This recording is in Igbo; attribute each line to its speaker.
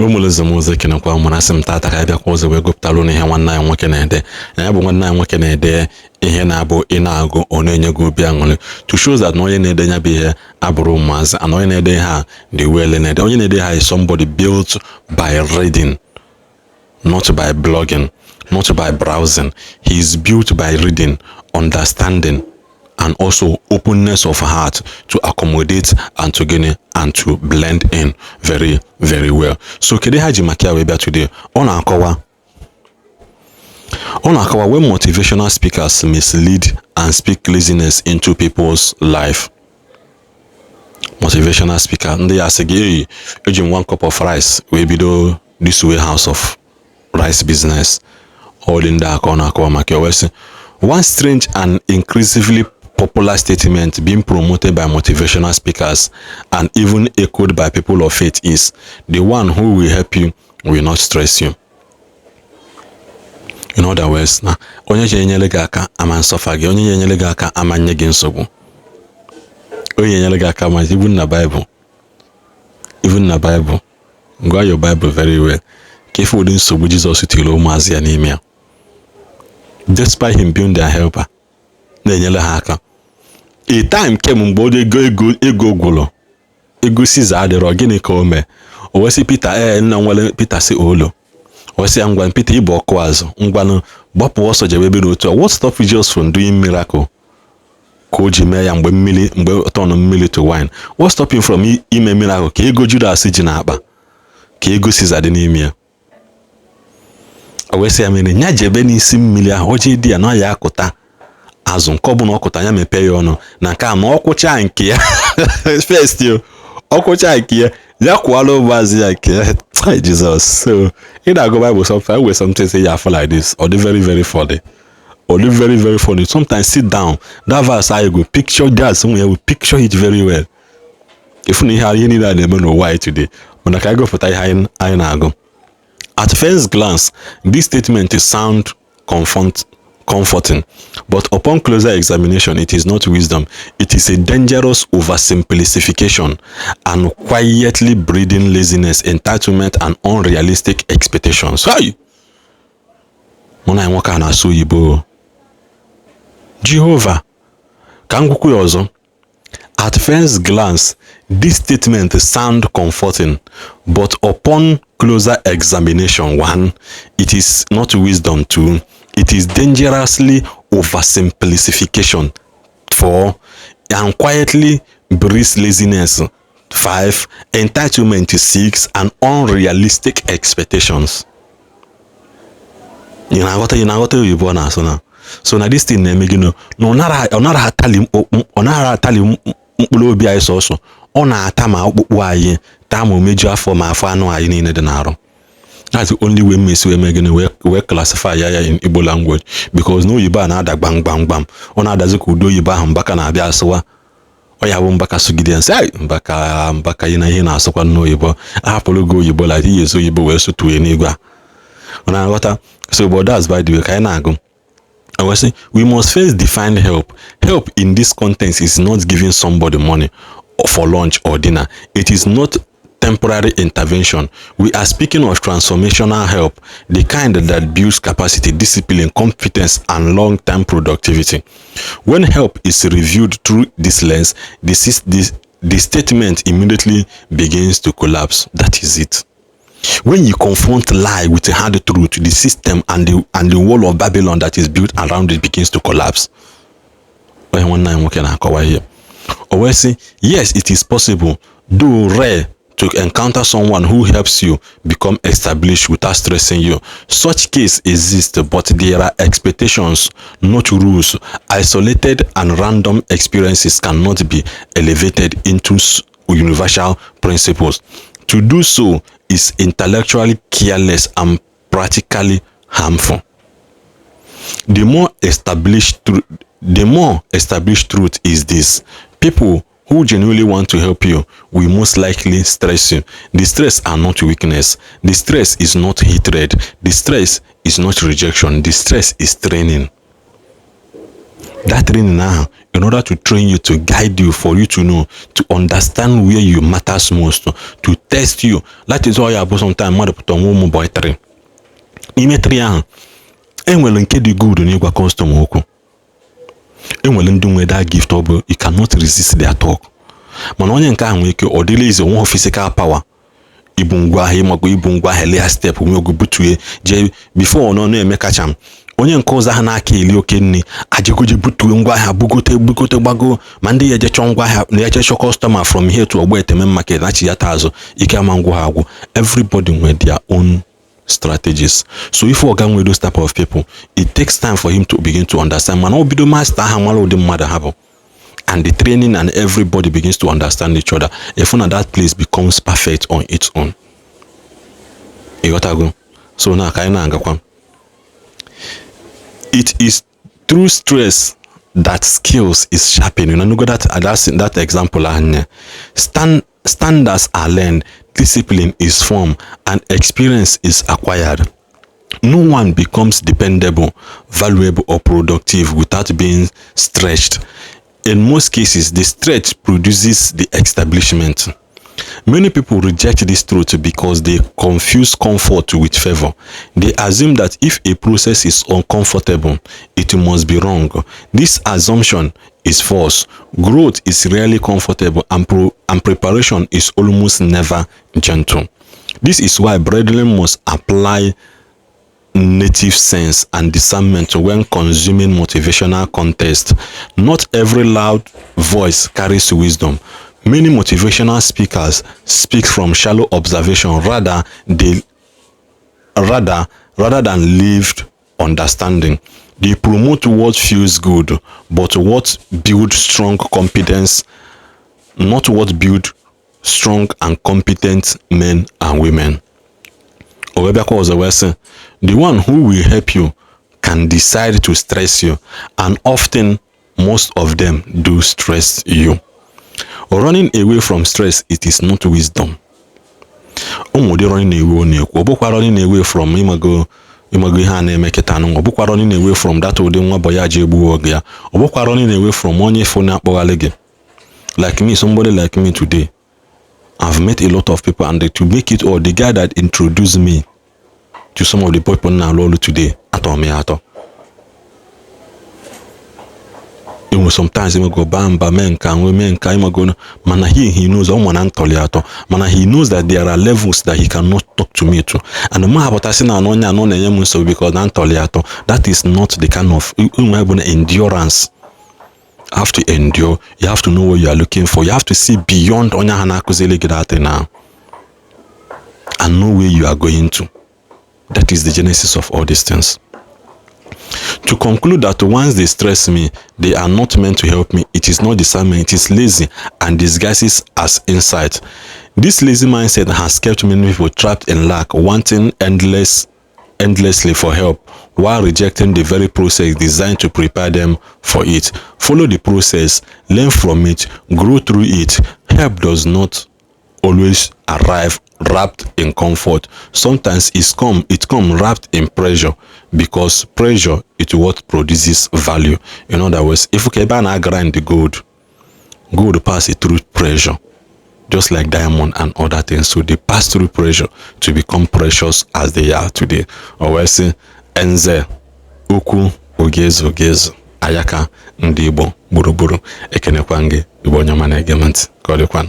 Speaker 1: ụmụlụzọ m ụzọ ekenekwa m na-asị m tata ka anyị bịakwa ụzọ wee gụpụtalụ n'ihe nwanne anyị nwoke na-ede na ya bụ nwanne anyị nwoke na-ede ihe na-abụ ị na-agụ ọ na-enye gị obi aṅụrị to show that na onye na-ede ya bụ ihe abụrụ ụmụazị and onye na-ede ha dị wele na-ede onye na-ede ha is somebody built by reading, not by blogging, not by browsing. He is built by reading, understanding, and also openness of heart to accommodate and to gain and to blend in very, very well. So kedu ha ji maka ya wee bịa today? Ọ na-akọwa when motivational speakers mislead and speak laziness into people's life. Motivational speaker ndị ya sị gị eji m 1 cup of rice wee bido this way house of rice business. All in that corner akọwa maka ya wee sị one strange and increasingly popular statement being promoted by motivational speakers and even echoed by people of faith is the one who will help you will not stress you. In other words, na onye je-enyere gị aka ama nsọfa gị, onye je-enyere gị aka ama nye gị nsogbu. Onye enyere gị aka ma even na Bible, gwa your Bible very well. Ka ife ụdị nsogbu Jizọs tiri ụmụazị ya n'ime ya. Despite him being their helper, na-enyere ha aka. A time came mgbe onye ego gwụrụ, ego Caesar adịrọ, gịnị ka o mee? O wee sị Peter nna nwere Peter si olo. O wee sị ya ngwa Peter ịbụ ọkụ azụ, ngwanụ gbapụ ọsọ jebe ebe n'otu a. What stopped Jesus from doing miracle? Ka o ji mee ya mgbe tọnụ mmiri to wine. What stopped him from ime miracle ka ego Judas ji n'akpa, ka ego Caesar dị n'ime ya? O wee sị ya mere nya jebe n'isi mmiri ahụ, o jee dị ya na ya akụta azụ nke ọbụla ọkụta ya mepee ya ọnụ na nke a ma ọkwụcha nke ya first ọkwụcha nke ya kwụọla ụmụazị ya nke ya. Jesus. So in I go Bible sometimes where something say you feel like this or the very very funny or the very very funny. Sometimes sit down that verse I go picture that somewhere will picture it very well. If you have any that never know why today when I go for that I go. At first glance this statement is sound comforting, but upon closer examination it is not wisdom. It is a dangerous oversimplification and quietly breeding laziness, entitlement, and unrealistic expectations. Hey! Muna nwoke na-asụ Igbo. Jehovah, ka ngwukwu ya ọzọ. At first glance, this statement sound comforting, but upon closer examination, 1, it is not wisdom. 2, it is dangerously oversimplification. 4, and quietly breeds laziness. 5, entitlement. 6, and unrealistic expectations. You know what you born as now. So now this thing na-eme gị no onara atali mkpụrụ obi anyị sọsọ ọ na-ata ma ọkpụkpụ anyị taa ma omeju afọ ma afọ anụ anyị niile dị n'arụ. That's the only way mmesi wee mee gịnị wee classify ya in Igbo language, because na oyibo a na-ada gbam gbam gbam, ọ na-adazi ka ụdị oyibo ahụ mbaka na-abịa asụwa ọ ya bụ mbaka sugide nsị ai mbaka yi na ihe na-asụkwa n'oyibo ahapụrụ gị oyibo la ihe ezo oyibo wee sụtue n'igwe a ọ na-aghọta. So but that's by the way ka anyị na-agụ. I was saying we must first define help. Help in this context is not giving somebody money for lunch or dinner. It is not temporary intervention. We are speaking of transformational help, the kind that builds capacity, discipline, competence, and long-term productivity. When help is reviewed through this lens, the statement immediately begins to collapse. That is it. When you confront lie with a hard truth, the system and the wall of Babylon that is built around it begins to collapse. Or say, yes, it is possible, though rare, to encounter someone who helps you become established without stressing you. Such case exists, but there are expectations, not rules. Isolated and random experiences cannot be elevated into universal principles. To do so is intellectually careless and practically harmful. The more established truth is this: people who genuinely want to help you will most likely stress you. The stress are not weakness. The stress is not hatred. The stress is not rejection. The stress is training. That training now, in order to train you, to guide you, for you to know, to understand where you matters most, to test you. That is why I put some time mother put on one boy 3. Ime 3 ahụ, enwere nke dị good n'ịgwa customer okwu. Enwere ndị nwe that gift ọ bụ you cannot resist their talk. Mana onye nke ahụ nwere ike ọ dịla ize nwe physical power. Ibu ngwa ahịa ịmago ibu ngwa ahịa lea step nwe ogu butue je before ọ nọ na-eme kacham. Onye nke ọzọ ha na-aka eli oke nne ajegoje butue ngwa ahịa bugote gbago ma ndị ya ejechọ ngwa ahịa na ejechọ customer from here to ogbo eteme market na chi ya taazụ ike ama ngwa ha agwụ. Everybody with their own strategies. So if oga nwere those type of people, it takes time for him to begin to understand. Man, obido master ha nwere ụdị mmadụ ha bụ. And the training and everybody begins to understand each other. If one of that place becomes perfect on its own. You got to go. So now, it is through stress that skills is sharpened. You know, that example. Standards are learned, discipline is formed, and experience is acquired. No one becomes dependable, valuable, or productive without being stretched. In most cases, the stretch produces the establishment. Many people reject this truth because they confuse comfort with favor. They assume that if a process is uncomfortable, it must be wrong. This assumption is false. Growth is rarely comfortable, and preparation is almost never gentle. This is why brethren must apply native sense and discernment when consuming motivational context. Not every loud voice carries wisdom. Many motivational speakers speak from shallow observation rather than lived understanding. They promote what feels good, but what builds strong competence, not what builds strong and competent men and women. The one who will help you can decide to stress you, and often most of them do stress you. Running away from stress, it is not wisdom. Running away from imago ihe na-emeketa anụ ọbụkwa running away from that ụdị nwa boy aje egbu oge ya ọbụkwa running away from onye phone akpọghali gị. Like me, somebody like me today, I've met a lot of people, and to make it all, the guy that introduced me to some of the people now lolo today ato. Even sometimes he go bamba menka mana he knows mana he knows that there are levels that he cannot talk to me to, and because that is not the kind of endurance. You have to endure. You have to know what you are looking for. You have to see beyond now and know where you are going to. That is the genesis of all these things. To conclude that once they stress me, they are not meant to help me. It is not discernment, it is lazy and disguises as insight. This lazy mindset has kept many people trapped in lack, wanting endlessly for help, while rejecting the very process designed to prepare them for it. Follow the process, learn from it, grow through it. Help does not always arrive wrapped in comfort. Sometimes it come wrapped in pressure, because pressure is what produces value. In other words, if you can grind the gold pass it through pressure, just like diamond and other things. So they pass through pressure to become precious as they are today. Or we say enze uku ogezo ayaka ndị Igbo gburugburu ekenekwa gị Igbo onye ọma na-ege ntị ka ọ dịkwa.